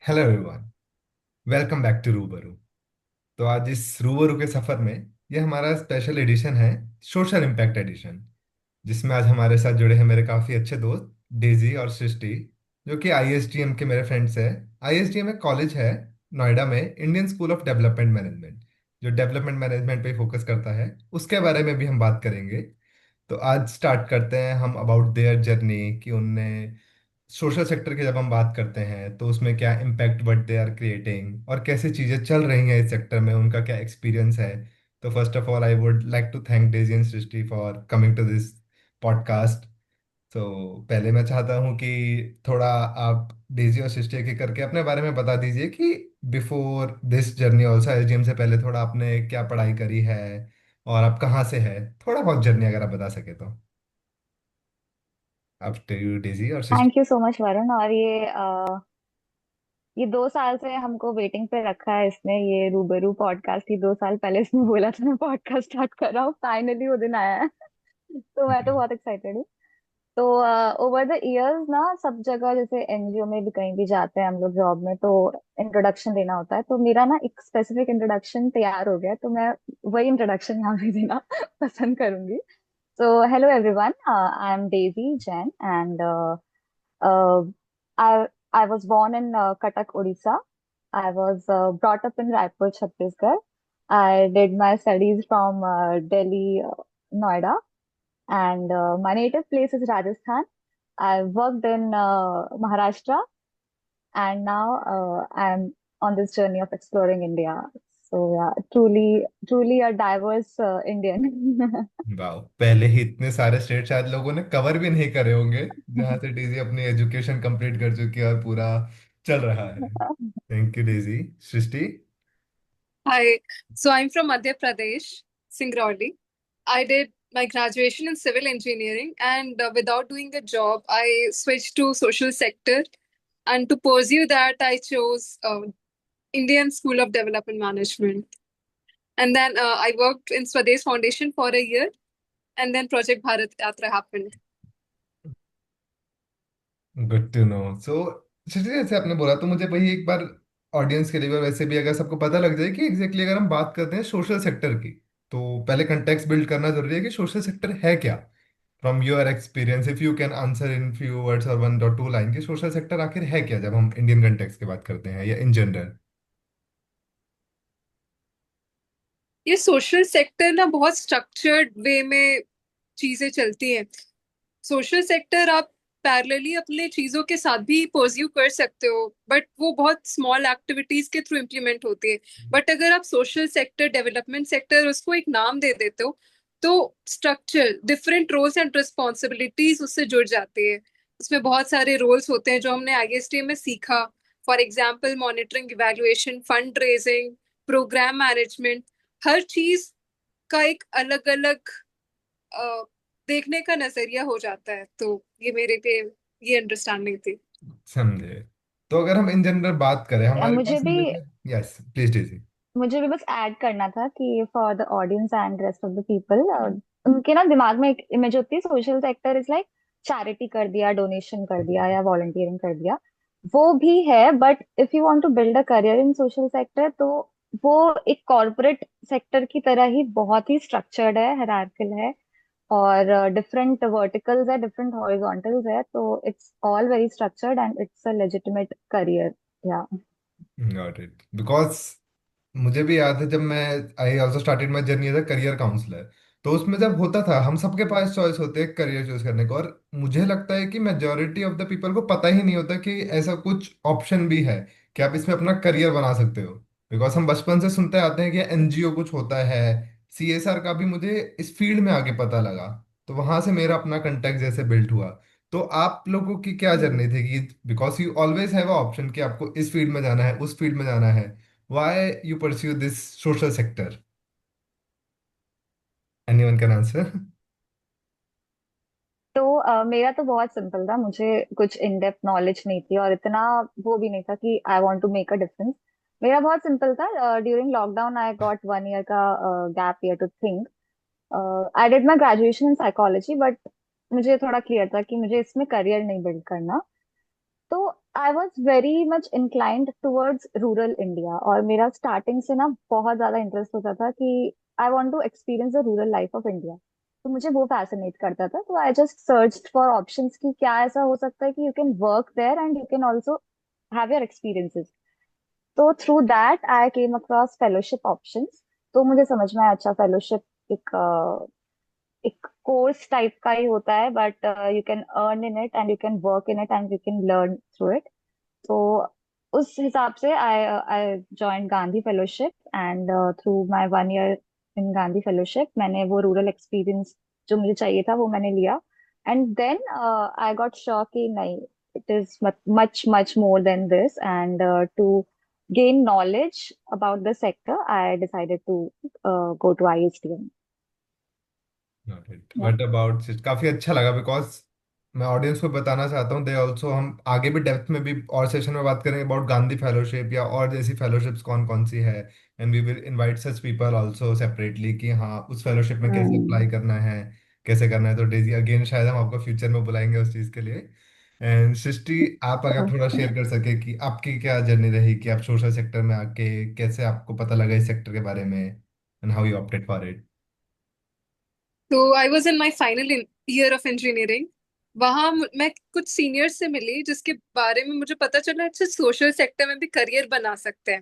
Hello everyone. Welcome back to Rubaru. तो आज इस रूबरू के सफर में ये हमारा स्पेशल एडिशन है, सोशल इम्पैक्ट एडिशन, जिसमें आज हमारे साथ जुड़े हैं मेरे काफ़ी अच्छे दोस्त डेजी और सृष्टि, जो कि आईएसडीएम के मेरे फ्रेंड्स हैं। आईएसडीएम एक कॉलेज है नोएडा में, Indian school of development management, जो डेवलपमेंट मैनेजमेंट पे फोकस करता है। उसके बारे में भी हम बात करेंगे। तो आज स्टार्ट करते हैं हम अबाउट देयर जर्नी, कि उनने सोशल सेक्टर की जब हम बात करते हैं तो उसमें क्या impact what they are creating और कैसे चीज़ें चल रही हैं इस सेक्टर में, उनका क्या एक्सपीरियंस है। तो first of all I would like to thank Daisy and Srishti for coming to this podcast. तो पहले मैं चाहता हूँ कि थोड़ा आप डेजी और सृष्टि एक एक करके अपने बारे में बता दीजिए कि before this journey also SDM से पहले थोड़ा आपने क्या पढ़ाई करी है और आप कहाँ से है। थोड़ा बहुत जर्नी अगर आप बता सके तो। आप डेजी और Srishti. Thank you so much Varun. और ये 2 साल से हमको वेटिंग पे रखा है इसने। ये रूबरू पॉडकास्ट ही 2 साल पहले इसने बोला था मैं पॉडकास्ट स्टार्ट कर रहा हूँ, फाइनली वो दिन आया है। तो मैं तो बहुत एक्साइटेड हूँ। तो ओवर द इयर्स ना, सब जगह जैसे एनजीओ में भी कहीं भी जाते हैं हम लोग जॉब में, तो इंट्रोडक्शन देना होता है। तो मेरा ना एक स्पेसिफिक इंट्रोडक्शन तैयार हो गया है, तो मैं वही इंट्रोडक्शन यहाँ पे देना पसंद करूंगी। So, hello everyone. I am Daisy Jain, and uh, I I was born in Cuttack, Odisha. I was brought up in Raipur, Chhattisgarh. I did my studies from Delhi, Noida, and my native place is Rajasthan. I worked in Maharashtra, and now I'm on this journey of exploring India. So yeah, truly a diverse Indian. वाह, पहले ही इतने सारे state शायद लोगों ने cover भी नहीं करे होंगे जहां से डेजी अपनी एजुकेशन कंप्लीट कर चुकी है और पूरा चल रहा है। Thank you Daisy. Srishti. Hi, so I'm from Madhya Pradesh, Singrauli. I did my graduation in civil engineering, and without doing a job, I switched to social sector. And to pursue that, I chose Indian School of Development Management. And then I worked in Swadesh Foundation for a year, and then Project Bharat Yatra happened. Good to know. So Srishti, जैसे आपने बोला तो मुझे वही एक बार audience के लिए भी, वैसे भी अगर सबको पता लग जाए कि एग्जैक्टली अगर हम बात करते हैं सोशल सेक्टर की, तो पहले कंटेक्स्ट बिल्ड करना जरूरी है कि सोशल सेक्टर है क्या। From your experience if you can answer in few words और 1 or 2 लाइन कि सोशल सेक्टर आखिर है क्या जब हम इंडियन कंटेक्स्ट की बात करते हैं या इन जनरल। ये सोशल सेक्टर ना बहुत स्ट्रक्चर्ड वे में चीजें चलती हैं। सोशल सेक्टर आप पैरेलली अपने चीजों के साथ भी परस्यू कर सकते हो, बट वो बहुत स्मॉल एक्टिविटीज के थ्रू इम्प्लीमेंट होती है। बट अगर आप सोशल सेक्टर, डेवलपमेंट सेक्टर उसको एक नाम दे देते हो, तो structure, different roles and responsibilities उससे जुड़ जाती है। उसमें बहुत सारे रोल्स होते हैं जो हमने आईएसटी में सीखा। For example monitoring, evaluation, fund raising, program management. हर चीज का एक अलग अलग देखने का नजरिया हो जाता है। तो ये मेरे लिए ये अंडरस्टैंडिंग थी। समझे। तो अगर हम इन जनरल बात करें हमारे मुझे पास भी मेजर। Yes please DG. मुझे भी बस ऐड करना था कि for the audience and rest of the people, उनके ना दिमाग में एक इमेज होती है social sector is like charity कर दिया, डोनेशन कर दिया या वॉलंटियरिंग कर दिया। वो भी है, but if you want to build a career in social sector, तो वो एक कॉर्पोरेट सेक्टर की तरह ही बहुत ही स्ट्रक्चर्ड है, हायरार्किकल है, और डिफरेंट वर्टिकल्स है, डिफरेंट हॉरिजॉन्टल्स है। तो it's all very structured and it's a legitimate career. Yeah got it. Because मुझे भी याद है जब मैं I also started my journey as a career counsellor, तो उसमें जब होता था हम सबके पास चॉइस होते हैं करियर चूज करने को, और मुझे लगता है कि मेजोरिटी ऑफ द पीपल को पता ही नहीं होता कि ऐसा कुछ ऑप्शन भी है कि आप इसमें अपना करियर बना सकते हो। बिकॉज हम बचपन से सुनते आते हैं कि एनजीओ कुछ होता है, सीएसआर का भी मुझे इस फील्ड में आगे पता लगा, तो वहां से मेरा अपना कंटेक्ट जैसे बिल्ड हुआ। तो आप लोगों की क्या जर्नी थी कि because you always have a option कि आपको इस फील्ड में जाना है उस फील्ड में जाना है, why you pursue this social sector? Anyone can answer? तो मेरा तो बहुत सिंपल था। मुझे कुछ इन डेप्थ नॉलेज नहीं थी और इतना वो भी नहीं था कि I want to make a difference. मेरा बहुत सिंपल था। During lockdown I got 1 year का gap year to think. I did my graduation in psychology, but मुझे थोड़ा क्लियर था कि मुझे इसमें करियर नहीं बिल्ड करना। तो I was very much inclined towards rural India, और मेरा स्टार्टिंग से ना बहुत ज्यादा इंटरेस्ट होता था कि I want to experience the rural life of India. तो मुझे वो फैसिनेट करता था, तो I just search for options कि क्या ऐसा हो सकता है कि you can work there and you can also have your experiences. तो through that I came across fellowship options. तो मुझे समझ में आया, अच्छा फेलोशिप एक एक कोर्स टाइप का ही होता है, but you can earn in it and you can work in it and you can learn through it. तो उस हिसाब से I I join Gandhi fellowship, and through my 1 year in Gandhi fellowship मैंने वो रूरल एक्सपीरियंस जो मुझे चाहिए था वो मैंने लिया। And then I got sure कि नहीं, it is much much more than this, and to gain knowledge about the sector I decided to go to ISTM. Got it. Yeah. What about काफी अच्छा लगा, बिकॉज मैं audience को बताना चाहता हूँ दे ऑल्सो, हम आगे भी डेप्थ में भी और सेशन में बात करेंगे अबाउट गांधी फेलोशिप या और जैसी फेलोशिप्स कौन कौन सी है। And we will invite such people also separately कि हाँ उस फेलोशिप में कैसे Hmm. अप्लाई करना है, कैसे करना है। तो डेजी अगेन शायद हम आपको फ्यूचर में बुलाएंगे उस चीज़ के लिए। एंड सृष्टि, आप अगर थोड़ा शेयर कर सके कि आपकी क्या जर्नी रही कि आप सोशल सेक्टर में आके कैसे आपको पता लगा इस सेक्टर के बारे में and how you opted for it. तो I was in my final year of engineering. वहां मैं कुछ सीनियर्स से मिली जिसके बारे में मुझे पता चला अच्छा सोशल सेक्टर में भी करियर बना सकते हैं।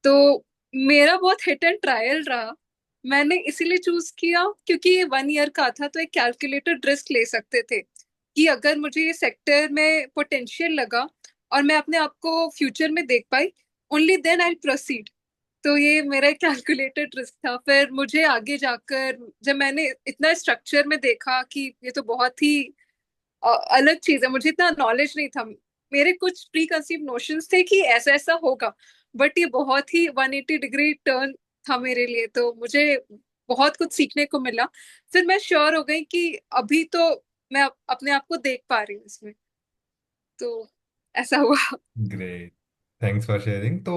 तो मेरा बहुत हिट एंड ट्रायल रहा। मैंने इसीलिए चूज किया क्योंकि ये 1 ईयर का था, तो एक कैलकुलेटेड रिस्क ले सकते थे कि अगर मुझे ये सेक्टर में पोटेंशियल लगा और मैं अपने आप को फ्यूचर में देख पाई, ओनली देन आई प्रोसीड। तो ये मेरा कैलकुलेटेड रिस्क था। फिर मुझे आगे जाकर जब मैंने इतना स्ट्रक्चर में देखा कि ये तो बहुत ही अलग चीज है, मुझे इतना नॉलेज नहीं था। मेरे कुछ प्री कंसीव नोशंस थे कि ऐसा ऐसा होगा, बट ये बहुत ही 180 डिग्री टर्न था मेरे लिए। तो मुझे बहुत कुछ सीखने को मिला। फिर मैं श्योर हो गई कि अभी तो मैं अपने आप को देख पा रही हूँ इसमें। तो ऐसा हुआ। Great, thanks for sharing. तो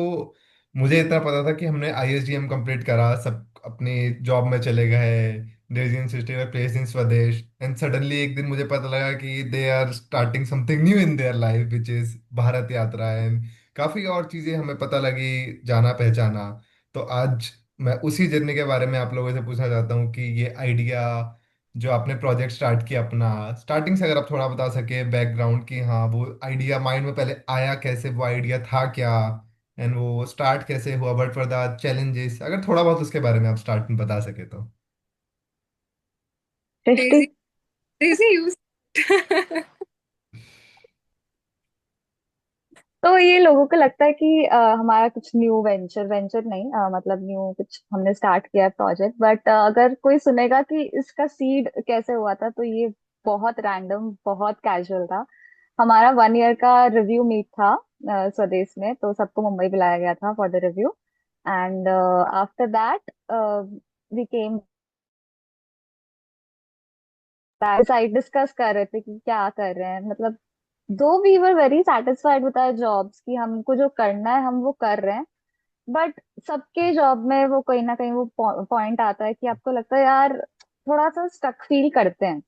मुझे इतना पता था कि हमने आईएसडीएम कंप्लीट करा, सब अपनी जॉब में चले गए, डेजिंग सिस्टम में प्लेस इन स्वदेश, एंड सडनली एक दिन मुझे पता लगा कि they are starting something new in their life which is Bharat Yatra, and काफी और चीजें हमें पता लगी, जाना पहचाना। तो आज मैं उसी जर्नी के बारे में आप लोगों से पूछना चाहता हूँ कि ये आइडिया जो आपने प्रोजेक्ट स्टार्ट किया अपना, स्टार्टिंग से अगर आप थोड़ा बता सके बैकग्राउंड कि हाँ वो आइडिया माइंड में पहले आया कैसे, वो आइडिया था क्या, एंड वो स्टार्ट कैसे हुआ, बट फॉर द चैलेंजेस अगर थोड़ा बहुत उसके बारे में आप स्टार्ट में बता सके तो। सृष्टि। Crazy, crazy use. तो ये लोगों को लगता है कि हमारा कुछ न्यू वेंचर वेंचर नहीं, मतलब न्यू कुछ हमने स्टार्ट किया है प्रोजेक्ट, बट अगर कोई सुनेगा कि इसका सीड कैसे हुआ था, तो ये बहुत रैंडम बहुत कैजुअल था। हमारा 1 ईयर का रिव्यू मीट था स्वदेश में, तो सबको मुंबई बुलाया गया था for the review. And after that we came side, discuss कर रहे थे कि क्या कर रहे हैं, मतलब though we were very satisfied with our jobs कि हमको जो करना है हम वो कर रहे हैं। बट सबके जॉब में वो कहीं ना कहीं वो पॉइंट आता है कि आपको लगता है यार थोड़ा सा स्टक फील करते हैं।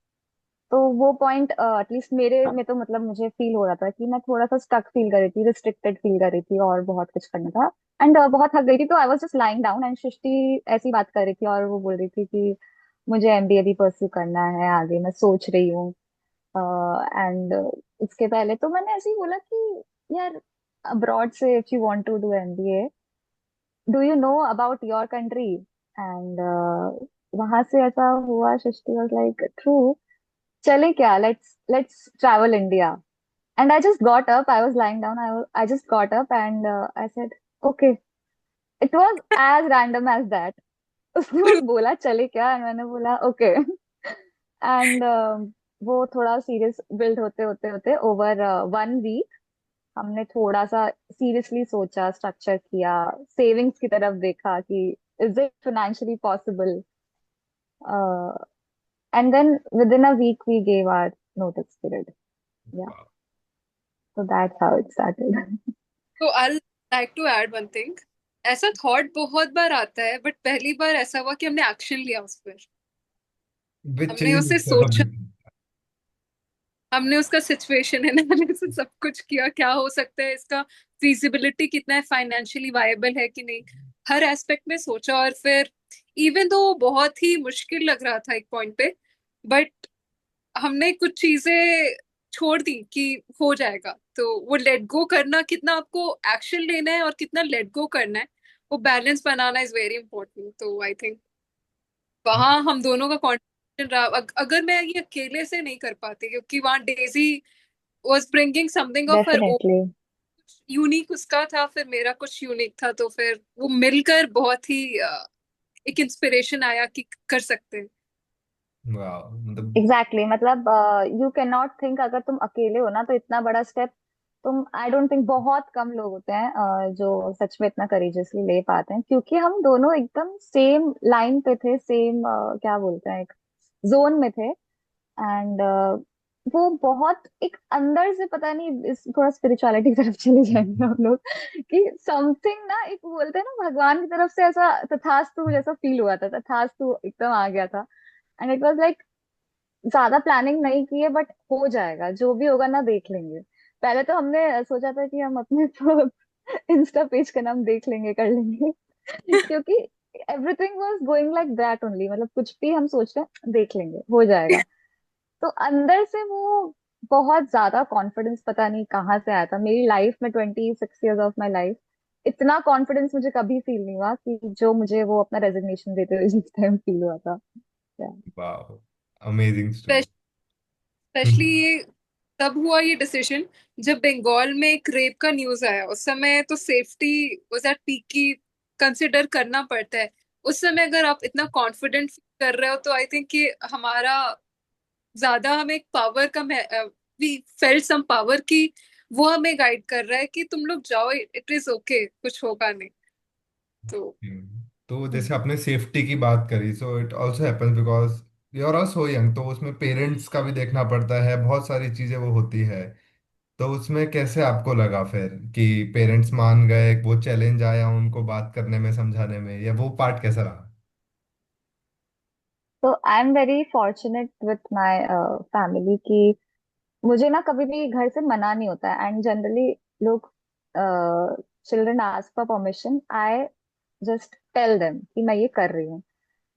तो वो पॉइंट एटलीस्ट मेरे में तो मतलब मुझे फील हो रहा था कि मैं थोड़ा सा स्टक फील कर रही थी, रिस्ट्रिक्टेड फील कर रही थी, और बहुत कुछ करना था। एंड बहुत थक गई थी, तो I was just lying down, and Srishti ऐसी बात कर रही थी और वो बोल रही थी कि मुझे एमबीए भी परस्यू करना है आगे, मैं सोच रही हूँ। एंड इसके पहले तो मैंने ऐसे ही बोला कि यार अब्रॉड से if you want to do MBA, do you know about your country. And वहां से ऐसा हुआ, सृष्टि वाज लाइक ट्रू, चले क्या, let's let's travel India. And I just got up, I was lying down, I just got up and I said okay. It was as random as that. उसने बस बोला चले क्या, एंड मैंने बोला okay. And वो थोड़ा सीरियस बिल्ड होते होते होते ओवर 1 वीक हमने थोड़ा सा सीरियसली सोचा, स्ट्रक्चर किया, सेविंग्स की तरफ देखा कि is it financially possible, and then within a week we gave our notice period. Yeah, so that's how it started. तो I like to add one thing. ऐसा थॉट बहुत बार आता है, बट पहली बार ऐसा हुआ कि हमने एक्शन लिया उस पर। विच हमने इज उसे सोचा। हमने उसका सिचुएशन एनालिसिस सब कुछ किया, क्या हो सकता है इसका, फिजिबिलिटी कितना है, फाइनेंशियली वायबल है कि नहीं, हर एस्पेक्ट में सोचा। और फिर इवन तो बहुत ही मुश्किल लग रहा था एक पॉइंट पे, बट हमने कुछ चीजें छोड़ दी कि हो जाएगा। तो वो लेट गो करना, कितना आपको एक्शन लेना है और कितना लेट गो करना है, वो balance banana is very important. तो आई थिंक वहां हम दोनों का कॉन्ट्रीब्यूशन रहा। अगर मैं ये अकेले से नहीं कर पाती, क्योंकि वहां Daisy was bringing something of her own, definitely. Unique उसका था, फिर मेरा कुछ यूनिक था, तो फिर वो मिलकर बहुत ही एक इंस्पिरेशन आया कि कर सकते हैं। वाह, मतलब। एग्जैक्टली मतलब यू कैन नॉट थिंक, अगर तुम अकेले हो ना तो इतना बड़ा स्टेप तुम, आई डोंट थिंक बहुत कम लोग होते हैं जो सच में इतना करेजियसली ले पाते हैं, क्योंकि हम दोनों एकदम सेम लाइन पे थे, सेम क्या बोलते हैं, एक जोन में थे। एंड वो बहुत एक अंदर से, पता नहीं, इस थोड़ा स्पिरिचुअलिटी की तरफ चले जाएंगे हम लोग, कि समथिंग ना, एक बोलते हैं ना भगवान की तरफ से ऐसा तथास्तु जैसा फील हुआ था, तथास्तु एकदम आ गया था। एंड इट वाज लाइक ज्यादा प्लानिंग नहीं की है, बट हो जाएगा, जो भी होगा ना देख लेंगे। पहले तो हमने सोचा था कि हम अपने तो इंस्टा पेज का नाम देख लेंगे, कर लेंगे, क्योंकि everything was going like that only, मतलब कुछ भी हम सोच रहे हैं देख लेंगे हो जाएगा। तो अंदर से वो बहुत ज्यादा कॉन्फिडेंस पता नहीं कहाँ से आया था मेरी लाइफ में, 26 years ऑफ माई लाइफ, इतना कॉन्फिडेंस मुझे कभी फील नहीं हुआ कि जो मुझे वो अपना रेजिग्नेशन देते हुए जिस टाइम फील हुआ था। वाह, अमेजिंग स्टोरी। स्पेशली ये तब हुआ ये डिसीजन जब बंगाल में एक रेप का न्यूज आया। उस समय तो सेफ्टी वाज एट पीक की, कंसिडर करना पड़ता है। उस समय अगर आप इतना कॉन्फिडेंट कर रहे हो, तो आई थिंक कि हमारा ज्यादा, हमें एक पावर का, वी फेल्ट सम पावर की, वो हमें गाइड कर रहा है कि तुम लोग जाओ, इट इज ओके, कुछ होगा नहीं। तो तो जैसे आपने सेफ्टी की बात करी, so it also happens because you are so young, तो उसमें पेरेंट्स का भी देखना पड़ता है, बहुत सारी चीजें वो होती है। तो उसमें कैसे आपको लगा फिर कि पेरेंट्स मान गए, वो चैलेंज आया उनको बात करने में, समझाने में, या वो पार्ट कैसा रहा? तो I am very fortunate with my family कि मुझे ना कभी भी घर से मना नहीं होता है। एंड जनरली लोग, children ask for permission, I just tell them कि मैं ये कर रही हूँ,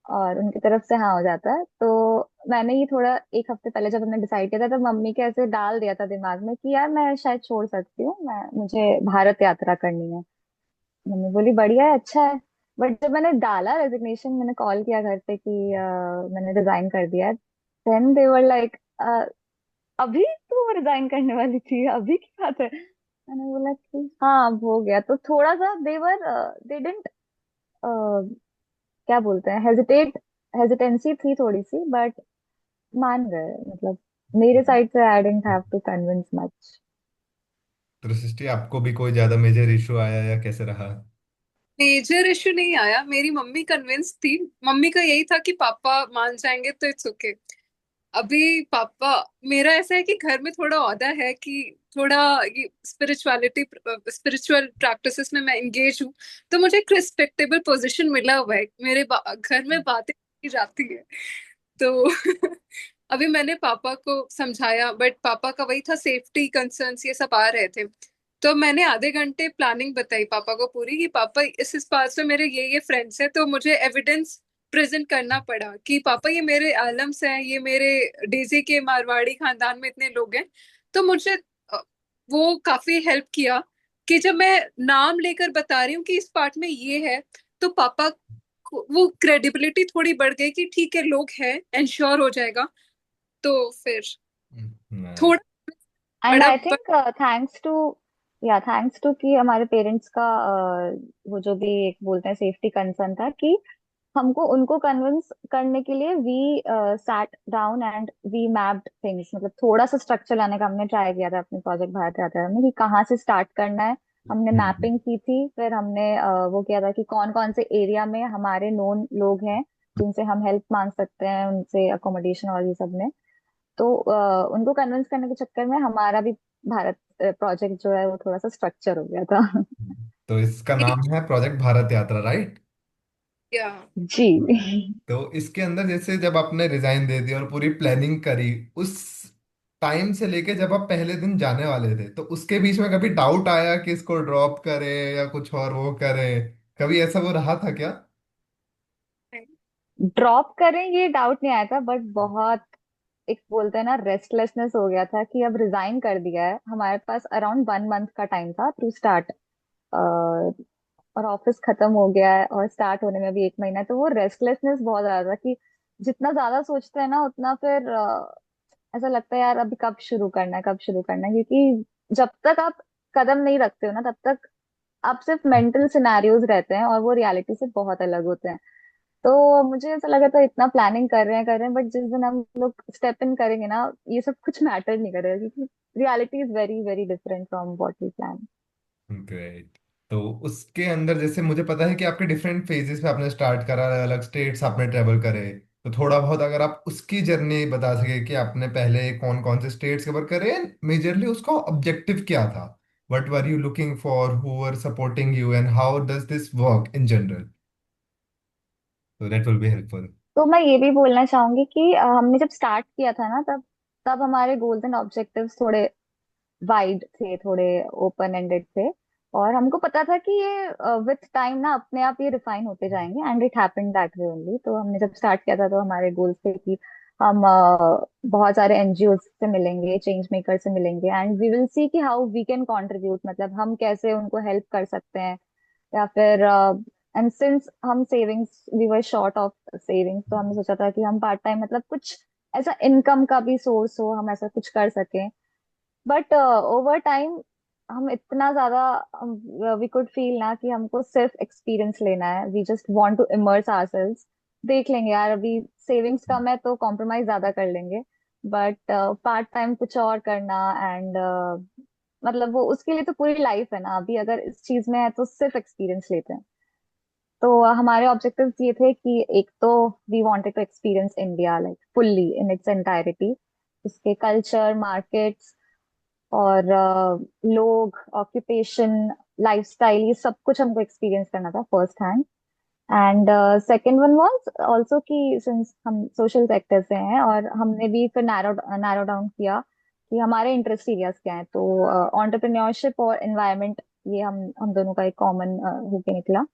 और उनकी तरफ से हाँ हो जाता है। तो मैंने ये थोड़ा एक हफ्ते पहले जब हमने डिसाइड किया था, तो मम्मी के ऐसे डाल दिया था दिमाग में कि यार मैं शायद छोड़ सकती हूँ, मैं मुझे भारत यात्रा करनी है। मम्मी बोली बढ़िया है, अच्छा है। बट जब मैंने डाला रेजिग्नेशन, मैंने कॉल किया घर पे कि मैंने रिजाइन कर दिया है, देन दे वर लाइक, अभी तू रिजाइन करने वाली थी, अभी की बात है? मैंने बोला कि हाँ अब हो गया। तो थोड़ा सा देवर, दे डिडंट, क्या बोलते हैं, हेजिटेट, हेजिटेंसी थी थोड़ी सी, बट मान गए, मतलब मेरे साइड से I didn't have to convince much. तो सृष्टि, आपको भी कोई ज्यादा मेजर इशू आया या कैसे रहा? मेजर इशू नहीं आया, मेरी मम्मी कन्विंस थी। मम्मी का यही था कि पापा मान जाएंगे तो इट्स ओके। अभी पापा, मेरा ऐसा है कि घर में थोड़ा औदा है कि थोड़ा ये स्पिरिचुअलिटी, स्पिरिचुअल प्रैक्टिसेस में मैं इंगेज हूँ। तो मुझे एक रिस्पेक्टेबल पोजीशन मिला हुआ है, मेरे घर में बातें की जाती है। तो अभी मैंने पापा को समझाया, बट पापा का वही था, सेफ्टी कंसर्न्स ये सब आ रहे थे। तो मैंने आधे घंटे प्लानिंग बताई पापा को पूरी, कि पापा इस पास में मेरे ये फ्रेंड्स हैं, तो मुझे एविडेंस प्रेजेंट करना पड़ा कि पापा ये मेरे आलम्स हैं, ये मेरे डेजी के मारवाड़ी खानदान में इतने लोग हैं। तो मुझे वो काफी हेल्प किया कि जब मैं नाम लेकर बता रही हूँ कि इस पार्ट में ये है, तो पापा वो क्रेडिबिलिटी थोड़ी बढ़ गई कि ठीक है लोग हैं, एंश्योर हो जाएगा। तो फिर नाइस। थोड़ा एंड बड़ा आई थिंक थैंक्स टू, या थैंक्स टू कि हमारे पेरेंट्स का वो जो भी एक बोलते हैं सेफ्टी कंसर्न था, कि हमको उनको कन्विंस करने के लिए we sat down and we mapped things, मतलब थोड़ा सा स्ट्रक्चर लाने का हमने ट्राई किया था अपने प्रोजेक्ट भारत यात्रा में, कि कहाँ से स्टार्ट करना है। हमने मैपिंग की थी, फिर हमने वो किया था कि कौन कौन से एरिया में हमारे नोन लोग हैं जिनसे हम हेल्प मांग सकते हैं, उनसे अकोमोडेशन और ये सब में। तो उनको कन्विंस करने के चक्कर में हमारा भी भारत प्रोजेक्ट जो है वो थोड़ा सा स्ट्रक्चर हो गया था। तो इसका नाम है प्रोजेक्ट भारत यात्रा, राइट? या जी। तो इसके अंदर जैसे जब आपने रिजाइन दे दिया और पूरी प्लानिंग करी, उस टाइम से लेके जब आप पहले दिन जाने वाले थे, तो उसके बीच में कभी डाउट आया कि इसको ड्रॉप करें या कुछ और वो करें? कभी ऐसा वो रहा था क्या? ड्रॉप करें ये डाउट नहीं आया था, बट बहुत एक बोलते हैं ना रेस्टलेसनेस हो गया था कि अब रिजाइन कर दिया है। हमारे पास अराउंड 1 मंथ का टाइम था टू स्टार्ट, और ऑफिस खत्म हो गया है और स्टार्ट होने में भी 1 महीना है। तो वो रेस्टलेसनेस बहुत ज्यादा था कि जितना ज्यादा सोचते हैं ना उतना फिर ऐसा लगता है यार अभी कब शुरू करना है, कब शुरू करना है, क्योंकि जब तक आप कदम नहीं रखते हो ना तब तक आप सिर्फ मेंटल सिनेरियोज रहते हैं और वो रियलिटी से बहुत अलग होते हैं। तो मुझे ऐसा लगा था इतना प्लानिंग कर रहे हैं, बट जिस दिन हम लोग स्टेप इन करेंगे ना ये सब कुछ मैटर नहीं करेगा, क्योंकि reality is very very different from what we plan. Great. तो उसके अंदर जैसे मुझे पता है कि आपके डिफरेंट फेजेस पे आपने स्टार्ट करा, अलग अलग स्टेट्स आपने ट्रेवल करे, तो थोड़ा बहुत अगर आप उसकी जर्नी बता सके कि आपने पहले कौन कौन से स्टेट्स कवर करे, मेजरली उसका ऑब्जेक्टिव क्या था, what were you looking for, who were supporting you, and how does this work in general, तो दैट विल बी हेल्पफुल। तो मैं ये भी बोलना चाहूंगी कि हमने जब स्टार्ट किया था ना तब तब हमारे गोल्स एंड ऑब्जेक्टिव्स थोड़े वाइड थे, थोड़े ओपन एंडेड थे। और हमको पता था कि ये विथ टाइम ना अपने आप ये रिफाइन होते जाएंगे, and it happened that way only. तो हमने जब स्टार्ट किया था तो हमारे गोल्स थे कि हम बहुत सारे एनजीओ से मिलेंगे, चेंज मेकर से मिलेंगे, एंड वी विल सी कि हाउ वी कैन कंट्रीब्यूट, मतलब हम कैसे उनको हेल्प कर सकते हैं। या फिर एंड सिंस हम savings we were short of savings, तो हमने सोचा था कि हम पार्ट टाइम मतलब कुछ ऐसा इनकम का भी सोर्स हो, हम ऐसा कुछ कर सकें। बट ओवर टाइम हम इतना ज्यादा वी कुड फील ना कि हमको सिर्फ एक्सपीरियंस लेना है, we just want to immerse ourselves. देख लेंगे यार, अभी सेविंग्स कम है तो कॉम्प्रोमाइज ज्यादा कर लेंगे, बट पार्ट टाइम कुछ और करना एंड मतलब वो उसके लिए तो पूरी लाइफ है ना, अभी अगर इस चीज में है तो सिर्फ एक्सपीरियंस लेते हैं। तो हमारे ऑब्जेक्टिव्स ये थे कि एक तो we wanted to experience India like fully in its entirety, उसके कल्चर, मार्केट्स और लोग, ऑक्यूपेशन, लाइफस्टाइल, ये सब कुछ हमको एक्सपीरियंस करना था first hand. And second one was also कि सिंस हम सोशल सेक्टर से हैं और हमने भी फिर नैरो नैरो डाउन किया कि हमारे इंटरेस्ट एरियाज क्या हैं, तो एंटरप्रेन्योरशिप और एनवायरनमेंट, ये हम दोनों का एक कॉमन होके निकला।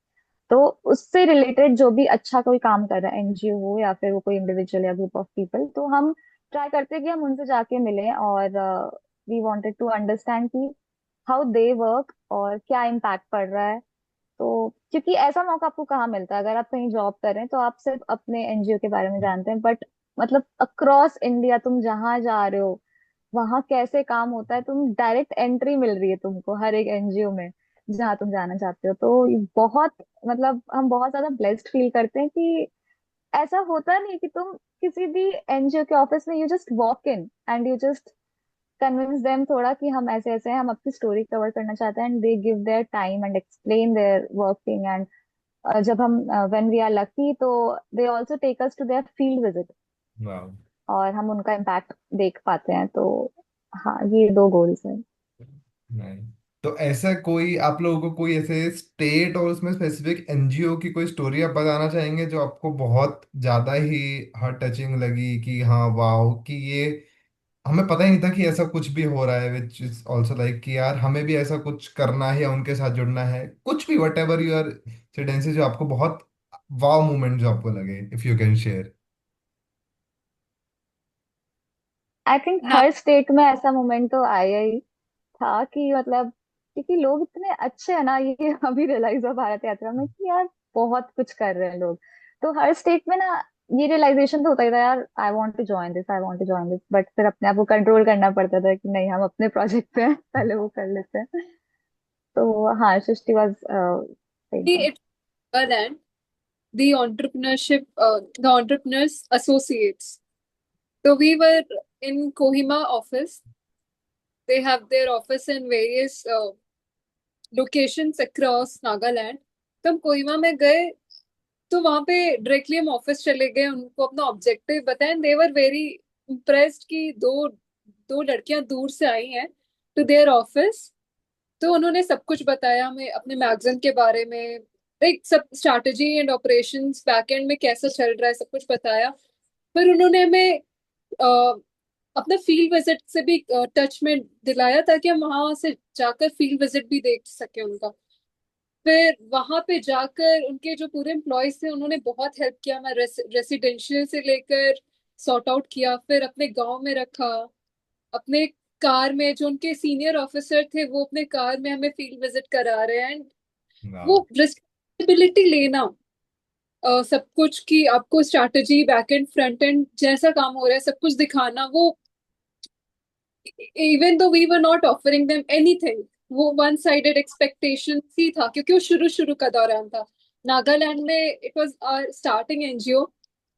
तो उससे रिलेटेड जो भी अच्छा कोई काम कर रहा है, एनजीओ हो या फिर वो कोई इंडिविजुअल या ग्रुप ऑफ पीपल, तो हम ट्राई करते हैं कि हम उनसे जाके मिलें और वी वांटेड टू अंडरस्टैंड कि हाउ दे वर्क और क्या इम्पैक्ट पड़ रहा है। तो क्योंकि ऐसा मौका आपको कहाँ मिलता है, अगर आप कहीं जॉब कर रहे हैं तो आप सिर्फ अपने एनजीओ के बारे में जानते हैं, बट मतलब अक्रॉस इंडिया तुम जहाँ जा रहे हो वहां कैसे काम होता है, तुम डायरेक्ट एंट्री मिल रही है तुमको हर एक एनजीओ में जहाँ तुम जाना चाहते हो। तो ये बहुत मतलब हम बहुत ज्यादा ब्लेस्ड फील करते हैं कि ऐसा होता नहीं कि तुम किसी भी एनजीओ के ऑफिस में you just walk in and you just convince them थोड़ा कि हम ऐसे ऐसे हैं, हम आपकी स्टोरी कवर करना चाहते हैं, and they give their time and explain their working. And जब हम व्हेन वी आर लकी तो they also take us to their field visit वाह। और हम उनका इम्पैक्ट देख पाते हैं। तो हाँ, ये दो गोल्स हैं। नहीं, तो ऐसा कोई आप लोगों को कोई ऐसे स्टेट और उसमें स्पेसिफिक एनजीओ की कोई स्टोरी आप बताना चाहेंगे जो आपको बहुत ज्यादा ही हार्ट टचिंग लगी, कि हाँ वाओ, कि ये हमें पता ही नहीं था कि ऐसा कुछ भी हो रहा है, विच इज ऑल्सो लाइक कि यार हमें भी ऐसा कुछ करना है या उनके साथ जुड़ना है, कुछ भी वट एवर यूर एक्सपीरियंसेस जो आपको बहुत वाव मोमेंट जो आपको लगे, if you can share. I think ना। हर स्टेट में ऐसा मोमेंट तो आया ही था कि मतलब क्योंकि लोग इतने अच्छे हैं ना, ये अभी रियलाइज हुआ भारत यात्रा में कि यार बहुत कुछ कर रहे हैं लोग। तो हर स्टेट में ना ये रियलाइजेशन तो होता ही था यार, I want to join this, I want to join this, but फिर अपने आप को कंट्रोल करना पड़ता था कि नहीं हम अपने प्रोजेक्ट पे हैं, पहले वो कर लेते हैं। तो हाँ, सृष्टि वाज सही। It's bigger than the entrepreneurship, the entrepreneurs associates. So we were in Kohima office. They have their office in various locations across Nagaland. तो हम कोहिमा में गए, तो वहां पे डायरेक्टली हम ऑफिस चले गए, उनको अपना ऑब्जेक्टिव बताया। दे वर वेरी इम्प्रेस्ड कि दो दो लड़कियां दूर से आई हैं टू देयर ऑफिस। तो उन्होंने सब कुछ बताया हमें अपने मैगजीन के बारे में, एक सब स्ट्रैटेजी एंड ऑपरेशंस बैकएंड में कैसा चल रहा है सब कुछ बताया। फिर उन्होंने हमें अपना फील्ड विजिट से भी टच में दिलाया, ताकि हम वहां से जाकर फील्ड विजिट भी देख सके उनका। फिर वहां पे जाकर उनके जो पूरे एम्प्लॉयज थे उन्होंने बहुत हेल्प किया। मैं रेसिडेंशियल से लेकर सॉर्ट आउट किया, फिर अपने गांव में रखा। अपने कार में जो उनके सीनियर ऑफिसर थे वो अपने कार में हमें फील्ड विजिट करा रहे हैं। एंड वाह। वो रिस्पॉन्सिबिलिटी लेना, सब कुछ की आपको strategy back and front end जैसा काम हो रहा है सब कुछ दिखाना, वो even though we were not offering them anything, वो वन साइडेड एक्सपेक्टेशन ही था, क्योंकि वो शुरू शुरू का दौरान था। नागालैंड में it was our starting NGO,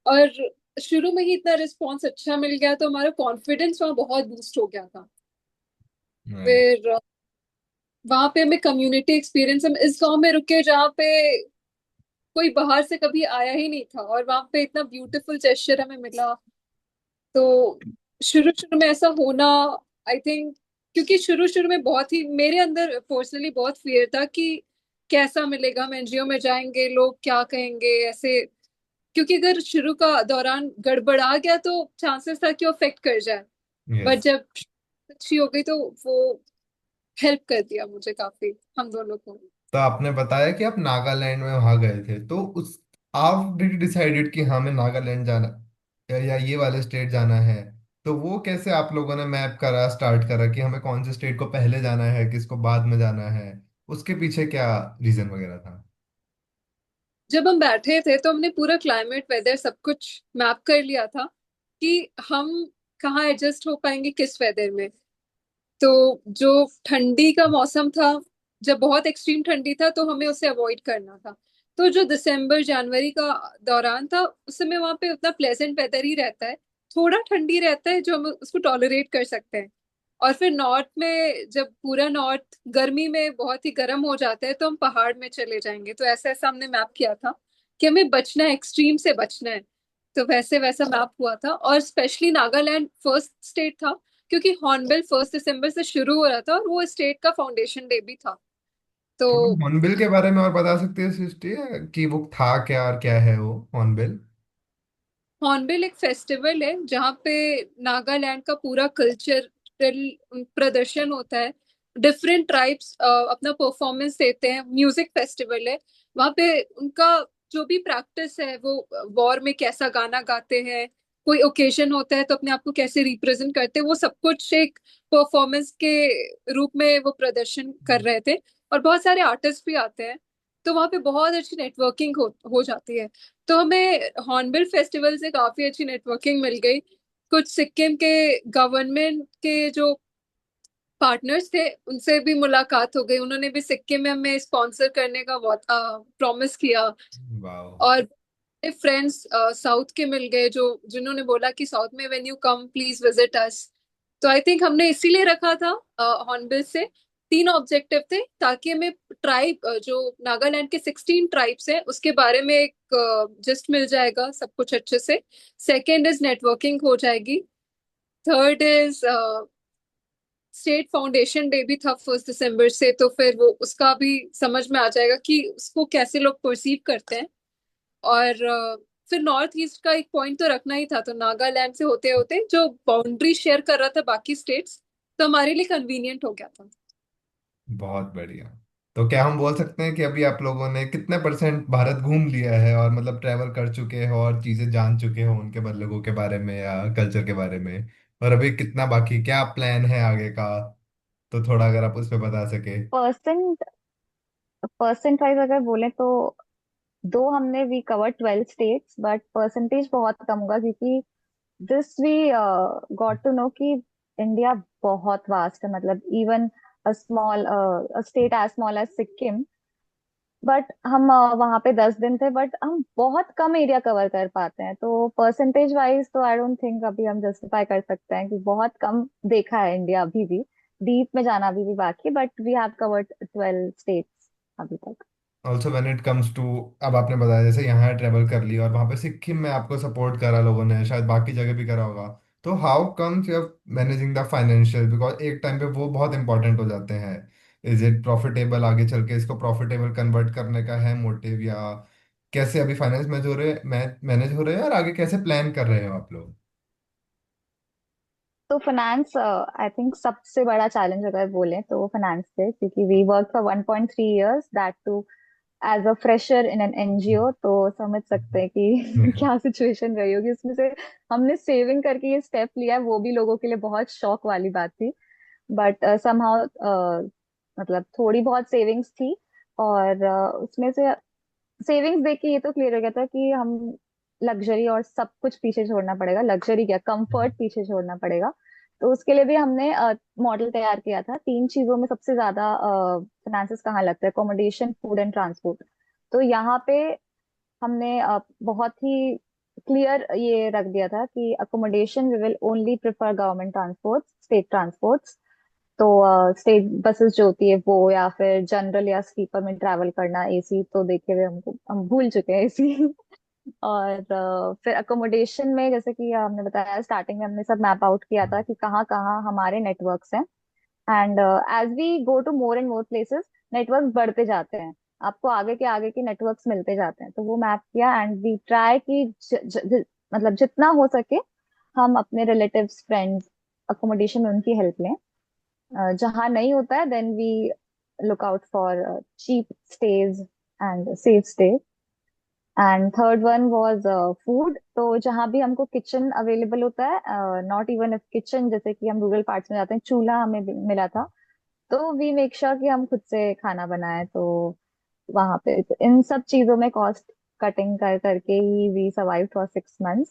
और शुरू में ही इतना रिस्पॉन्स अच्छा मिल गया तो हमारा कॉन्फिडेंस वहाँ बहुत बूस्ट हो गया था। नाइस। फिर वहां पे हमें कम्युनिटी एक्सपीरियंस, हम इस गांव में रुके जहाँ पे कोई बाहर से कभी आया ही नहीं था, और वहां पे इतना ब्यूटीफुल जेस्चर हमें मिला। तो शुरू शुरू में ऐसा होना, आई थिंक, क्योंकि शुरू शुरू में बहुत ही मेरे अंदर पर्सनली बहुत फियर था कि कैसा मिलेगा, हम एनजीओ में जाएंगे लोग क्या कहेंगे ऐसे। क्योंकि अगर शुरू का दौरान गड़बड़ा गया तो चांसेस था कि वो अफेक्ट कर जाए। But yes. जब अच्छी हो गई तो वो हेल्प कर दिया मुझे काफी, हम दोनों को। तो आपने बताया कि आप नागालैंड में वहां गए थे, तो उस आप डिड डिसाइडेड कि हाँ, हमें नागालैंड जाना या ये वाले स्टेट जाना है। तो वो कैसे आप लोगों ने मैप करा, स्टार्ट करा कि हमें कौन से स्टेट को पहले जाना है, किसको बाद में जाना है? उसके पीछे क्या रीजन वगैरह था? जब हम बैठे थे तो हमने पूरा क्लाइमेट वेदर सब कुछ मैप कर लिया था कि हम कहाँ एडजस्ट हो पाएंगे किस वेदर में। तो जो ठंडी का मौसम था, जब बहुत एक्सट्रीम ठंडी था तो हमें उसे अवॉइड करना था। तो जो दिसंबर जनवरी का दौरान था उस समय वहां पे उतना प्लेजेंट वेदर ही रहता है, थोड़ा ठंडी रहता है जो हम उसको टॉलरेट कर सकते हैं। और फिर नॉर्थ में जब पूरा नॉर्थ गर्मी में बहुत ही गर्म हो जाता है तो हम पहाड़ में चले जाएंगे। तो ऐसा ऐसा हमने मैप किया था कि हमें बचना है, एक्सट्रीम से बचना है। तो वैसे वैसा मैप हुआ था, और स्पेशली नागालैंड फर्स्ट स्टेट था क्योंकि हॉर्नबिल 1 दिसंबर से शुरू हो रहा था और वो स्टेट का फाउंडेशन डे भी था। तो थोड़ा हॉर्नबिल के बारे में और बता सकते हैं सृष्टि, कि वो था क्या और क्या है वो हॉर्नबिल? हॉर्नबिल एक फेस्टिवल है जहाँ पे नागालैंड का पूरा कल्चरल प्रदर्शन होता है। डिफरेंट ट्राइब्स अपना परफॉर्मेंस देते हैं, म्यूजिक फेस्टिवल है। वहाँ पे उनका जो भी प्रैक्टिस है वो वॉर में कैसा गाना गाते हैं, कोई ओकेजन होता है तो अपने आप को कैसे रिप्रेजेंट करते हैं, वो सब कुछ एक परफॉर्मेंस के रूप में वो प्रदर्शन कर रहे थे। और बहुत सारे आर्टिस्ट भी आते हैं, तो वहाँ पे बहुत अच्छी नेटवर्किंग हो जाती है। तो हमें हॉर्नबिल फेस्टिवल से काफी अच्छी नेटवर्किंग मिल गई। कुछ सिक्किम के गवर्नमेंट के जो पार्टनर्स थे उनसे भी मुलाकात हो गई, उन्होंने भी सिक्किम में हमें स्पॉन्सर करने का बहुत प्रॉमिस किया। वाह। और फ्रेंड्स साउथ के मिल गए जो जिन्होंने बोला कि साउथ में when you come please visit us. तो आई थिंक हमने इसीलिए रखा था हॉर्नबिल से। तीन ऑब्जेक्टिव थे, ताकि हमें ट्राइब जो नागालैंड के 16 ट्राइब्स हैं उसके बारे में एक जस्ट मिल जाएगा सब कुछ अच्छे से। सेकेंड इज नेटवर्किंग हो जाएगी। Third is state foundation day भी था 1 दिसंबर से, तो फिर वो उसका भी समझ में आ जाएगा कि उसको कैसे लोग परसीव करते हैं। और फिर नॉर्थ ईस्ट का एक पॉइंट तो रखना ही था, तो नागालैंड से होते होते जो बाउंड्री शेयर कर रहा था बाकी स्टेट्स, तो हमारे लिए कन्वीनियंट हो गया था। बहुत बढ़िया। तो क्या हम बोल सकते हैं कि अभी आप लोगों ने कितने परसेंट भारत घूम लिया है, और मतलब ट्रैवल कर चुके हो और चीजें जान चुके हो उनके लोगों के बारे में या कल्चर के बारे में? और अभी कितना बाकी, क्या प्लान है आगे का? तो थोड़ा अगर आप उस पर बता सके। परसेंट परसेंट वाइज अगर बोले तो दो हमने we cover 12 states, but percentage बहुत कम होगा क्योंकि this we got to know कि इंडिया बहुत वास्ट है। मतलब even a small state as small as Sikkim, but हम वहाँ पे 10 दिन थे, बट हम बहुत कम एरिया कवर कर पाते हैं। तो परसेंटेज वाइज तो आई डोंट थिंक अभी हम जस्टिफाई कर सकते हैं कि बहुत कम देखा है इंडिया अभी भी। डीप में जाना अभी भी बाकी, but we have covered 12 states अभी तक। Also when it comes to, अब आपने बताया जैसे यहाँ ट्रेवल कर लिया और वहाँ पे सिक्किम में आपको सपोर्ट करा लोगों ने, शायद बाकी जगह भी करा होगा। तो how comes you are managing the financial, because एक टाइम पे वो बहुत इंपॉर्टेंट हो जाते हैं। इज इट प्रॉफिटेबल आगे चल के इसको प्रॉफिटेबल कन्वर्ट करने का है मोटिव, या कैसे अभी फाइनेंस मैनेज हो रहे हैं और आगे कैसे प्लान कर रहे हो आप लोग? तो फाइनेंस आई थिंक सबसे बड़ा चैलेंज अगर बोले तो वो फाइनेंस थे, क्योंकि we work for 1.3 years, that too as a fresher in an NGO. तो समझ सकते हैं कि क्या सिचुएशन रही होगी उसमें से। हमने सेविंग करके ये स्टेप लिया है, वो भी लोगों के लिए बहुत शौक वाली बात थी। बट समहाउ मतलब थोड़ी बहुत सेविंग्स थी। और उसमें से सेविंग्स देख के ये तो क्लियर हो गया था कि हम लग्जरी और सब कुछ पीछे छोड़ना पड़ेगा। लग्जरी क्या, कंफर्ट पीछे छोड़ना पड़ेगा। तो उसके लिए भी हमने मॉडल तैयार किया था। तीन चीजों में सबसे ज्यादा फाइनेंसेस कहाँ लगता है: अकोमोडेशन, फूड एंड ट्रांसपोर्ट। तो यहाँ पे हमने बहुत ही क्लियर ये रख दिया था कि accommodation we will only prefer government transport, state transport. तो स्टेट बसेस जो होती है वो, या फिर जनरल या स्लीपर में ट्रैवल करना। एसी तो देखे हुए हमको, हम भूल चुके हैं एसी। और फिर अकोमोडेशन में जैसे कि हमने बताया, स्टार्टिंग में हमने सब मैप आउट किया था कि कहाँ कहाँ हमारे नेटवर्क्स हैं। And as we go to more and more places, network बढ़ते जाते हैं। आपको आगे के नेटवर्क्स मिलते जाते हैं। तो वो मैप किया एंड वी ट्राई कि मतलब जितना हो सके हम अपने रिलेटिव्स, फ्रेंड्स, अकोमोडेशन में उनकी हेल्प लें। जहाँ नहीं होता है then we look out for cheap stays and safe stay. And third one was food. तो जहाँ भी हमको किचन अवेलेबल होता है, नॉट इवन इफ किचन, जैसे कि हम रूरल पार्ट्स में जाते हैं, चूल्हा हमें मिला था, तो वी मेक श्योर कि हम खुद से खाना बनाए। तो वहां पे तो इन सब चीजों में कॉस्ट कटिंग कर करके ही वी सर्वाइव फॉर 6 months।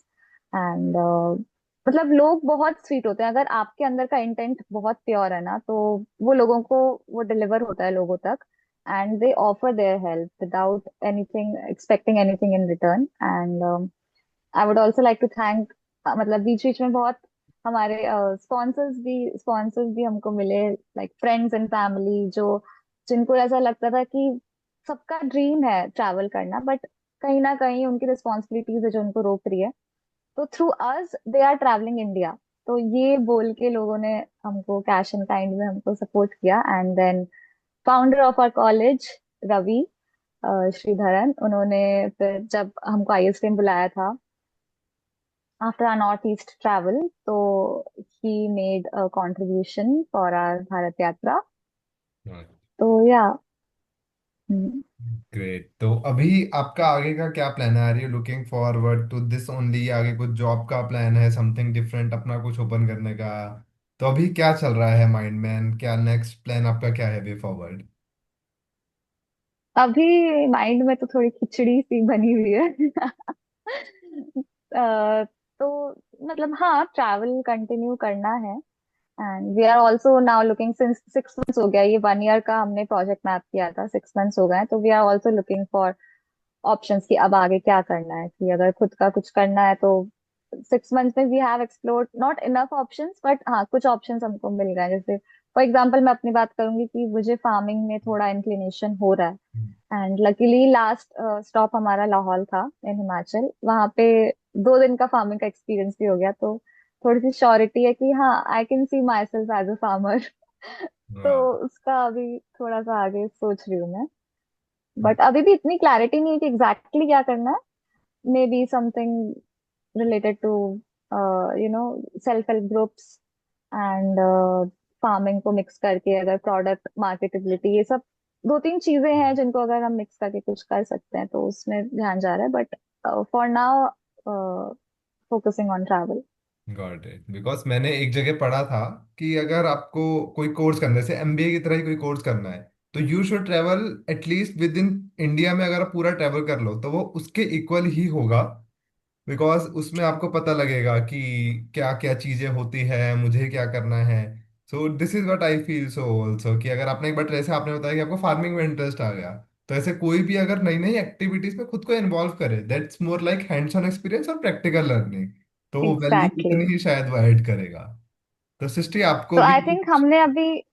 एंड मतलब लोग बहुत स्वीट होते हैं। अगर आपके अंदर का इंटेंट बहुत प्योर है ना, तो वो लोगों को वो डिलीवर होता है लोगों तक। And they offer their help without anything expecting anything in return. And I would also like to thank, मतलब बीच बीच में बहुत हमारे स्पॉन्सर्स भी हमको मिले, लाइक फ्रेंड्स एंड फैमिली, जो जिनको ऐसा लगता था कि सबका ड्रीम है ट्रैवल करना, बट कहीं ना कहीं उनकी रिस्पॉन्सिबिलिटीज है जो उनको रोक रही है। तो through us they are travelling India. तो ये बोल के लोगों ने हमको कैश एंड काइंड में हमको सपोर्ट किया। And then founder of our college, Ravi Sridharan, उन्होंने फिर जब हमको आईएसटी में बुलाया था after our northeast travel, so he made a contribution for our Bharat Yatra. तो या ग्रेट। तो अभी आपका आगे का क्या प्लान है? Are you looking forward to this only? आगे कुछ जॉब का प्लान है, समथिंग डिफरेंट अपना कुछ ओपन करने का? तो अभी क्या चल रहा है माइंड में and क्या नेक्स्ट प्लान आपका क्या है वे फॉरवर्ड? अभी माइंड में तो थोड़ी खिचड़ी सी बनी हुई है। तो मतलब हाँ, ट्रैवल कंटिन्यू करना है। And we are also now looking, since 6 months हो गया, ये 1 year का हमने प्रोजेक्ट मैप किया था, 6 months हो गए हैं, तो we are also looking for options कि अब आगे क्या करना है। कि अगर खुद का कुछ करना है तो 6 months में we have explored not enough options, but हाँ कुछ ऑप्शंस हमको मिल गए हैं। जैसे फॉर एग्जांपल मैं अपनी बात करूंगी कि मुझे फार्मिंग में थोड़ा इंक्लिनेशन हो रहा है। एंड लकीली लास्ट स्टॉप हमारा लाहौल था इन हिमाचल। वहां पे 2 दिन का फार्मिंग का एक्सपीरियंस भी हो गया, तो थोड़ी सी श्योरिटी है कि हाँ I can see myself as a farmer. तो हाँ। उसका अभी थोड़ा सा आगे सोच रही हूँ मैं। बट अभी भी इतनी क्लैरिटी नहीं है कि एग्जैक्टली क्या करना है। Maybe something related to self help groups and farming को मिक्स करके, अगर प्रोडक्ट मार्केटेबिलिटी, ये सब 2-3 चीजें हैं जिनको अगर हम मिक्स करके कुछ कर सकते हैं, तो उसमें ध्यान जा रहा है। But for now focusing on travel. Got it. Because मैंने एक जगह पढ़ा था कि अगर आपको कोई कोर्स करना है, जैसे एमबीए की तरह ही कोई कोर्स करना है, तो you should travel at least with in India में। अगर आप पूरा ट्रेवल कर लो तो वो उसके इक्वल ही होगा। बिकॉज उसमें आपको पता लगेगा कि क्या क्या चीजें होती है, मुझे क्या करना है। So this is what I feel so also, कि अगर आपने एक बार, जैसे आपने बताया कि आपको फार्मिंग में इंटरेस्ट आ गया, तो ऐसे कोई भी अगर नई नई एक्टिविटीज में खुद को इन्वॉल्व करे, that's more like hands on experience और प्रैक्टिकल लर्निंग। तो वैल्यू एग्जैक्टली। उतनी ही शायद वो ऐड करेगा। तो सृष्टि आपको तो भी आई थिंक कुछ? हमने अभी,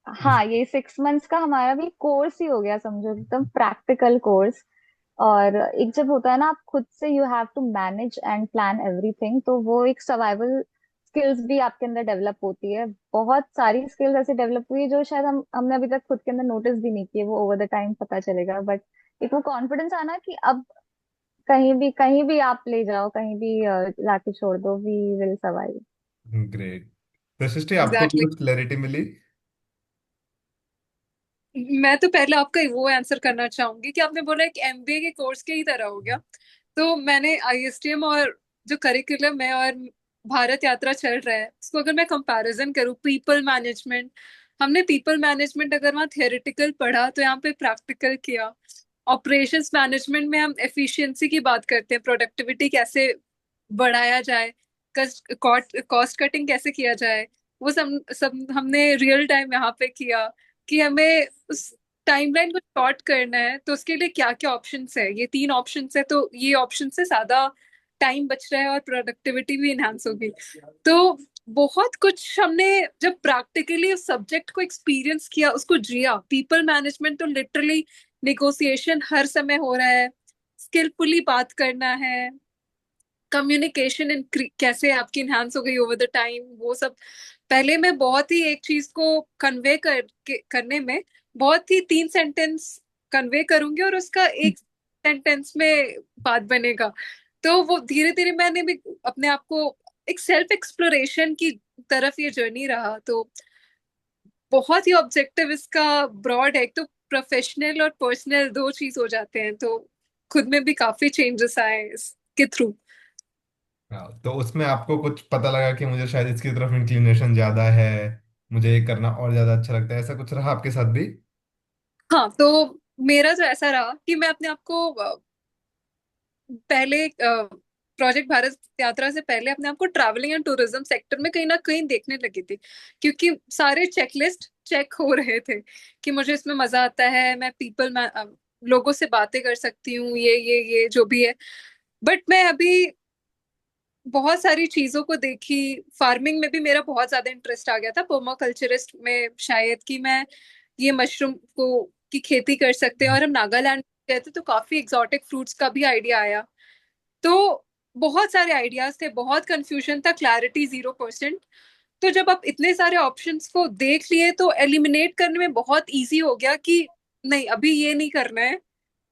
हाँ ये 6 months का हमारा भी कोर्स ही हो गया समझो, एकदम प्रैक्टिकल कोर्स। और एक जब होता है ना, आप खुद से you have to manage and plan everything, तो वो एक सर्वाइवल स्किल्स भी आपके अंदर डेवलप होती है। बहुत सारी स्किल्स ऐसे डेवलप हुई है जो शायद हमने अभी तक खुद के अंदर नोटिस भी नहीं किए, वो ओवर द टाइम पता चलेगा। बट एक वो कॉन्फिडेंस आना कि अब कहीं भी आप ले जाओ, कहीं भी लाके छोड़ दो, वी विल सर्वाइव। ग्रेट। तो सृष्टि आपको भी एग्जैक्टली। कुछ क्लैरिटी मिली? मैं तो पहले आपका वो आंसर करना चाहूंगी कि आपने बोला एक एमबीए के कोर्स के ही तरह हो गया। तो मैंने आईएसटीएम और जो करिकुलम है और भारत यात्रा चल रहा है उसको अगर मैं कंपैरिजन करूँ, पीपल मैनेजमेंट, हमने पीपल मैनेजमेंट अगर वहाँ थियोरेटिकल पढ़ा तो यहाँ पे प्रैक्टिकल किया। ऑपरेशंस मैनेजमेंट में हम एफिशिएंसी की बात करते हैं, प्रोडक्टिविटी कैसे बढ़ाया जाए, कॉस्ट कटिंग कैसे किया जाए, वो सब सब हमने रियल टाइम यहाँ पे किया। कि हमें उस टाइमलाइन को शॉर्ट करना है तो उसके लिए क्या क्या ऑप्शंस है, ये 3 ऑप्शंस है, तो ये ऑप्शन से ज्यादा टाइम बच रहा है और प्रोडक्टिविटी भी इनहांस होगी। तो बहुत कुछ हमने जब प्रैक्टिकली उस सब्जेक्ट को एक्सपीरियंस किया, उसको जिया। पीपल मैनेजमेंट तो लिटरली निगोसिएशन हर समय हो रहा है, स्किलफुली बात करना है, कम्युनिकेशन कैसे आपकी इनहांस हो गई ओवर द टाइम, वो सब। पहले मैं बहुत ही एक चीज को करने में बहुत ही 3 सेंटेंस कन्वे करूंगी और उसका एक सेंटेंस में बात बनेगा। तो वो धीरे धीरे मैंने भी अपने आप को एक सेल्फ एक्सप्लोरेशन की तरफ ये जर्नी रहा। तो बहुत ही ऑब्जेक्टिव इसका ब्रॉड है, एक तो प्रोफेशनल और पर्सनल दो चीज हो जाते हैं। तो खुद में भी काफी चेंजेस आए इसके थ्रू। हाँ, तो उसमें आपको कुछ पता लगा कि मुझे शायद इसकी तरफ इंक्लिनेशन ज्यादा है, मुझे ये करना और ज्यादा अच्छा लगता है, ऐसा कुछ रहा आपके साथ भी? हाँ, तो मेरा जो ऐसा रहा कि मैं अपने आप को पहले प्रोजेक्ट भारत यात्रा से पहले अपने आप को ट्रैवलिंग एंड टूरिज्म सेक्टर में कहीं ना कहीं देखने लगी थी। क्योंकि सारे चेकलिस्ट चेक हो रहे थे कि मुझे इसमें मजा आता है, मैं लोगों से बातें कर सकती हूँ, ये जो भी है। बट मैं अभी बहुत सारी चीजों को देखी। फार्मिंग में भी मेरा बहुत ज्यादा इंटरेस्ट आ गया था, पर्माकल्चरिस्ट में शायद, कि मैं ये मशरूम को की खेती कर सकते हैं। और हम नागालैंड गए थे तो काफी एक्सोटिक फ्रूट्स का भी आइडिया आया। तो बहुत सारे आइडियाज थे, बहुत कंफ्यूजन था, क्लैरिटी 0%। तो जब आप इतने सारे ऑप्शंस को देख लिए तो एलिमिनेट करने में बहुत इजी हो गया कि नहीं, अभी ये नहीं करना है,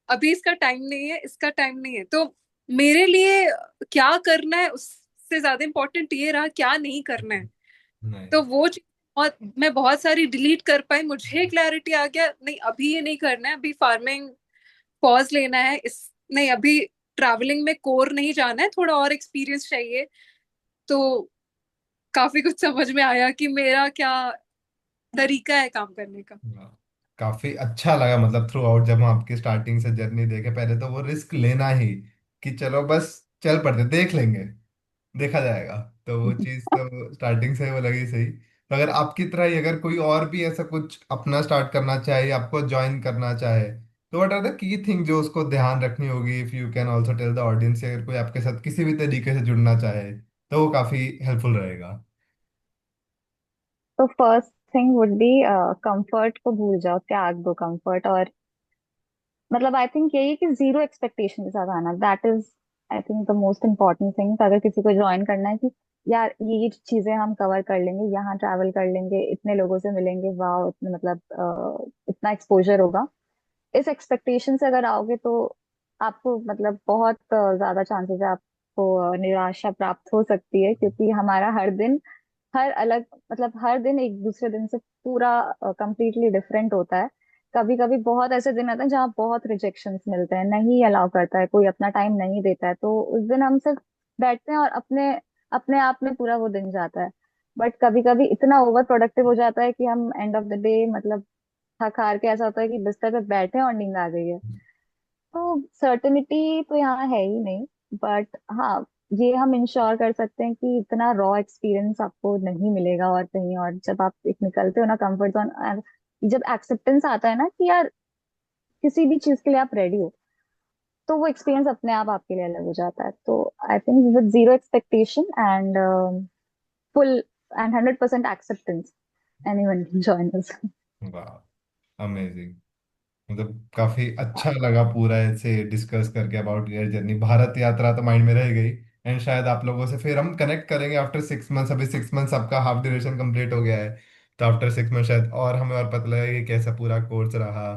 अभी इसका टाइम नहीं है, इसका टाइम नहीं है। तो मेरे लिए क्या करना है उससे ज्यादा इम्पोर्टेंट ये रहा क्या नहीं करना है। नहीं। तो वो चीज बहुत, मैं बहुत सारी डिलीट कर पाई, मुझे क्लैरिटी आ गया नहीं अभी ये नहीं करना है, अभी फार्मिंग पॉज लेना है, इस नहीं अभी ट्रैवलिंग में कोर नहीं जाना है, थोड़ा और एक्सपीरियंस चाहिए। तो काफी कुछ समझ में आया कि मेरा क्या तरीका है काम करने का। हाँ, काफी अच्छा लगा मतलब थ्रू आउट जब हम आपकी स्टार्टिंग से जर्नी देखे, पहले तो वो रिस्क लेना ही कि चलो बस चल पड़ते देख लेंगे, देखा जाएगा। तो वो चीज तो स्टार्टिंग से वो लगी सही। तो अगर आपकी तरह ही अगर कोई और भी ऐसा कुछ अपना स्टार्ट करना चाहे, आपको ज्वाइन करना चाहे, तो what are the key thing जो उसको ध्यान रखनी होगी? If you can also tell the audience, अगर कोई आपके साथ किसी भी तरीके से जुड़ना चाहे तो वो काफी हेल्पफुल रहेगा। तो first thing would be comfort को भूल जाओ, त्याग दो कंफर्ट। और मतलब आई थिंक यही कि जीरो एक्सपेक्टेशन के साथ आना, that is I think the most important thing. अगर किसी को ज्वाइन करना है कि यार ये चीजें हम कवर कर लेंगे, यहाँ ट्रैवल कर लेंगे, इतने लोगों से मिलेंगे, वाह इतने मतलब इतना एक्सपोजर होगा, इस एक्सपेक्टेशन से अगर आओगे तो आपको मतलब बहुत ज्यादा चांसेस है आपको निराशा प्राप्त हो सकती है। क्योंकि हमारा हर दिन हर अलग मतलब हर दिन एक दूसरे दिन से पूरा कंप्लीटली डिफरेंट होता है। कभी कभी बहुत ऐसे दिन आते हैं जहाँ बहुत रिजेक्शंस मिलते हैं, नहीं अलाउ करता है कोई, अपना टाइम नहीं देता है, तो उस दिन हम सिर्फ बैठते हैं और अपने अपने आप में पूरा वो दिन जाता है। बट कभी कभी इतना ओवर प्रोडक्टिव हो जाता है कि हम एंड ऑफ द डे मतलब थक हार के ऐसा होता है कि बिस्तर पे बैठे हैं और नींद आ गई है। तो सर्टेनिटी तो यहाँ है ही नहीं। बट हाँ, ये हम इंश्योर कर सकते हैं कि इतना रॉ एक्सपीरियंस आपको नहीं मिलेगा और कहीं और। जब आप एक निकलते हो ना कंफर्ट जोन, और जब एक्सेप्टेंस आता है ना कि यार किसी भी चीज के लिए आप रेडी हो, तो वो एक्सपीरियंस अपने आप आपके लिए अलग हो जाता है। तो I think with zero expectation and full and 100% acceptance, anyone can join अस। वाह, अमेजिंग। मतलब काफी अच्छा लगा पूरा ऐसे डिस्कस करके अबाउट योर जर्नी। भारत यात्रा तो माइंड में रह गई, एंड शायद आप लोगों से फिर हम कनेक्ट करेंगे आफ्टर 6 मंथ्स। अभी 6 मंथ्स आपका हाफ ड्यूरेशन कंप्लीट हो गया है, तो आफ्टर 6 मंथ शायद और हमें और पता लगेगा कि कैसा पूरा कोर्स रहा।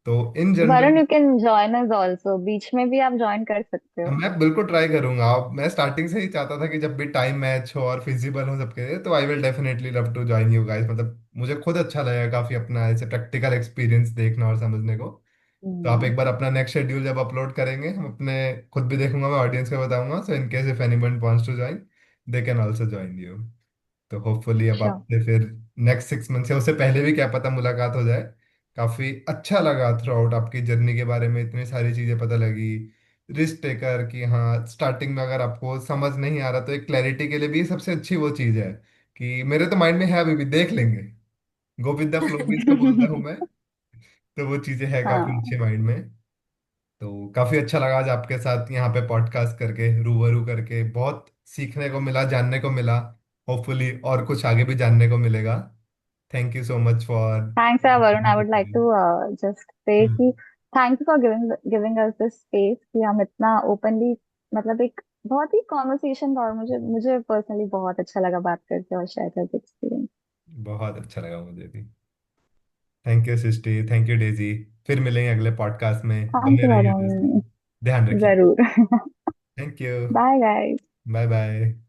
तो in Varun, general you can join us also, बीच में भी आप ज्वाइन कर सकते हो। मैं बिल्कुल ट्राई करूंगा। अब मैं स्टार्टिंग से ही चाहता था कि जब भी टाइम मैच हो और फिजिबल हो सबके लिए, तो I will definitely love to join you guys. मतलब मुझे खुद अच्छा लगा काफी अपना ऐसे प्रैक्टिकल एक्सपीरियंस देखना और समझने को। तो आप हम्म। एक बार अपना नेक्स्ट शेड्यूल जब अपलोड करेंगे, हम अपने खुद भी देखूंगा, मैं ऑडियंस को बताऊंगा, so in case if anyone wants to join, they can also join you. तो होपफुली अब श्योर। आपसे फिर नेक्स्ट 6 मंथ से, उससे पहले भी क्या पता मुलाकात हो जाए। काफी अच्छा लगा थ्रू आउट आपकी जर्नी के बारे में, इतनी सारी चीजें पता लगी। रिस्क टेकर की, हाँ स्टार्टिंग में अगर आपको समझ नहीं आ रहा तो एक क्लैरिटी के लिए भी सबसे अच्छी वो चीज है कि मेरे तो माइंड में है, अभी भी देख लेंगे, गो विद द फ्लो भी इसको बोलता हूँ मैं। तो वो चीजें है काफी हाँ। अच्छे माइंड में। तो काफी अच्छा लगा आज आपके साथ यहाँ पे पॉडकास्ट करके, रूबरू करके, बहुत सीखने को मिला, जानने को मिला। होपफुली और कुछ आगे भी जानने को मिलेगा। Thank you so much for. Thanks Varun, I would like to just say कि thank you for giving giving us this space कि हम इतना ओपनली, मतलब एक बहुत ही कॉन्वर्सेशन था, और मुझे मुझे पर्सनली बहुत अच्छा लगा बात करके और शेयर करके एक्सपीरियंस। बहुत अच्छा लगा मुझे भी। Thank you Srishti, thank you Daisy. फिर मिलेंगे अगले पॉडकास्ट में, थैंक बने यू रहिए दोस्तों। वरुण। ध्यान रखिए। जरूर। Thank you. Bye guys. Bye bye.